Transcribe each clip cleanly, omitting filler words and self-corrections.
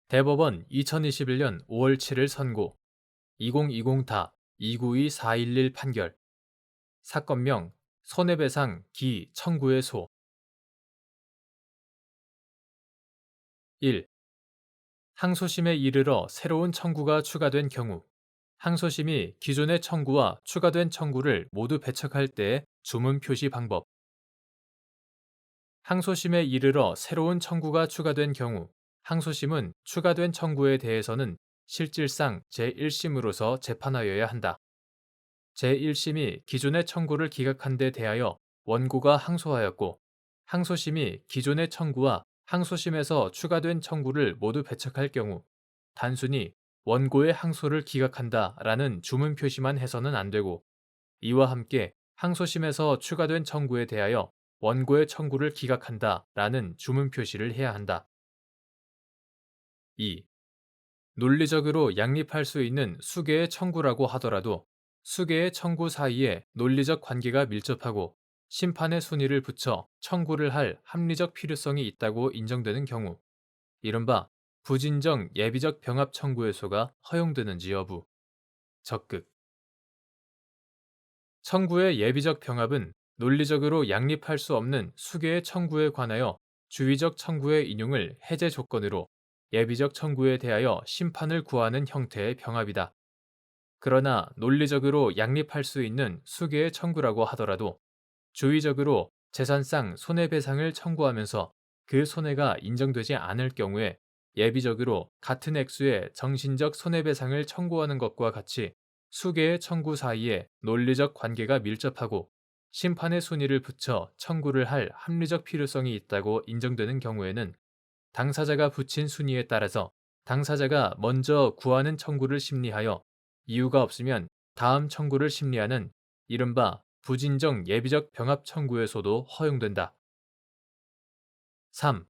대법원 2021년 5월 7일 선고 2020-292411 판결 사건명 손해배상 기 청구의 소 1. 항소심에 이르러 새로운 청구가 추가된 경우 항소심이 기존의 청구와 추가된 청구를 모두 배척할 때의 주문 표시 방법 항소심에 이르러 새로운 청구가 추가된 경우 항소심은 추가된 청구에 대해서는 실질상 제1심으로서 재판하여야 한다. 제1심이 기존의 청구를 기각한 데 대하여 원고가 항소하였고 항소심이 기존의 청구와 항소심에서 추가된 청구를 모두 배척할 경우 단순히 원고의 항소를 기각한다라는 주문 표시만 해서는 안 되고 이와 함께 항소심에서 추가된 청구에 대하여 원고의 청구를 기각한다라는 주문 표시를 해야 한다. 2. 논리적으로 양립할 수 있는 수개의 청구라고 하더라도 수개의 청구 사이에 논리적 관계가 밀접하고 심판의 순위를 붙여 청구를 할 합리적 필요성이 있다고 인정되는 경우 이른바 부진정 예비적 병합 청구의소가 허용되는지 여부 적극 청구의 예비적 병합은 논리적으로 양립할 수 없는 수개의 청구에 관하여 주의적 청구의 인용을 해제 조건으로 예비적 청구에 대하여 심판을 구하는 형태의 병합이다. 그러나 논리적으로 양립할 수 있는 수개의 청구라고 하더라도 주의적으로 재산상 손해배상을 청구하면서 그 손해가 인정되지 않을 경우에 예비적으로 같은 액수의 정신적 손해배상을 청구하는 것과 같이 수개의 청구 사이에 논리적 관계가 밀접하고 심판의 순위를 붙여 청구를 할 합리적 필요성이 있다고 인정되는 경우에는 당사자가 붙인 순위에 따라서 당사자가 먼저 구하는 청구를 심리하여 이유가 없으면 다음 청구를 심리하는 이른바 부진정 예비적 병합 청구에서도 허용된다. 3.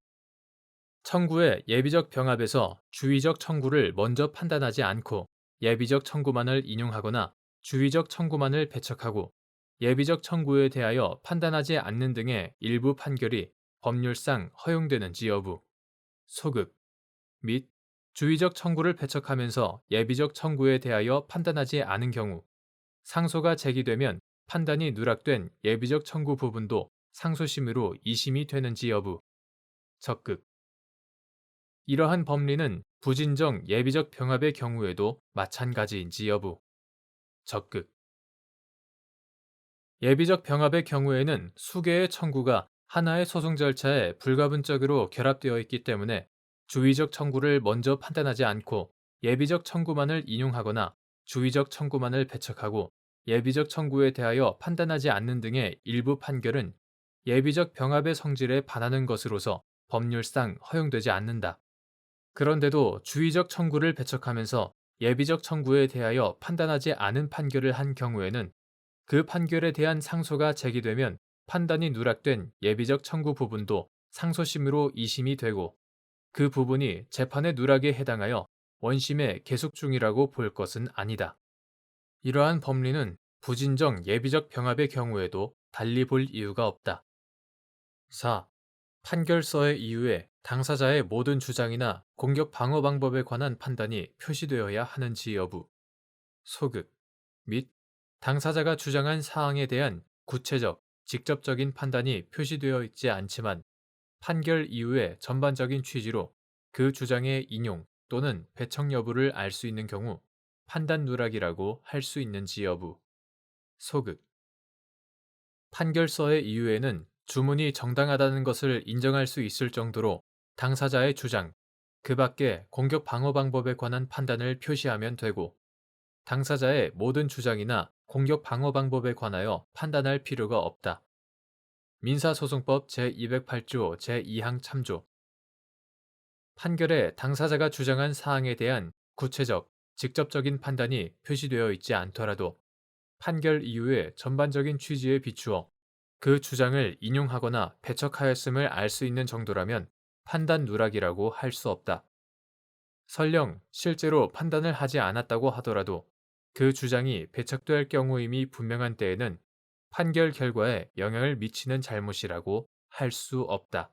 청구의 예비적 병합에서 주의적 청구를 먼저 판단하지 않고 예비적 청구만을 인용하거나 주의적 청구만을 배척하고 예비적 청구에 대하여 판단하지 않는 등의 일부 판결이 법률상 허용되는지 여부 소급 및 주의적 청구를 배척하면서 예비적 청구에 대하여 판단하지 않은 경우 상소가 제기되면 판단이 누락된 예비적 청구 부분도 상소심으로 이심이 되는지 여부 적극 이러한 법리는 부진정 예비적 병합의 경우에도 마찬가지인지 여부 적극 예비적 병합의 경우에는 수개의 청구가 하나의 소송 절차에 불가분적으로 결합되어 있기 때문에 주의적 청구를 먼저 판단하지 않고 예비적 청구만을 인용하거나 주의적 청구만을 배척하고 예비적 청구에 대하여 판단하지 않는 등의 일부 판결은 예비적 병합의 성질에 반하는 것으로서 법률상 허용되지 않는다. 그런데도 주의적 청구를 배척하면서 예비적 청구에 대하여 판단하지 않은 판결을 한 경우에는 그 판결에 대한 상소가 제기되면 판단이 누락된 예비적 청구 부분도 상소심으로 이심이 되고 그 부분이 재판의 누락에 해당하여 원심의 계속 중이라고 볼 것은 아니다. 이러한 법리는 부진정 예비적 병합의 경우에도 달리 볼 이유가 없다. 4. 판결서의 이유에 당사자의 모든 주장이나 공격 방어 방법에 관한 판단이 표시되어야 하는지 여부, 소급 및 당사자가 주장한 사항에 대한 구체적, 직접적인 판단이 표시되어 있지 않지만 판결 이후의 전반적인 취지로 그 주장의 인용 또는 배척 여부를 알 수 있는 경우 판단 누락이라고 할 수 있는지 여부, 소급 판결서의 이유에는 주문이 정당하다는 것을 인정할 수 있을 정도로 당사자의 주장, 그 밖에 공격 방어 방법에 관한 판단을 표시하면 되고 당사자의 모든 주장이나 공격 방어 방법에 관하여 판단할 필요가 없다. 민사소송법 제208조 제2항 참조 판결에 당사자가 주장한 사항에 대한 구체적, 직접적인 판단이 표시되어 있지 않더라도 판결 이후의 전반적인 취지에 비추어 그 주장을 인용하거나 배척하였음을 알 수 있는 정도라면 판단 누락이라고 할 수 없다. 설령 실제로 판단을 하지 않았다고 하더라도 그 주장이 배척될 경우임이 분명한 때에는 판결 결과에 영향을 미치는 잘못이라고 할 수 없다.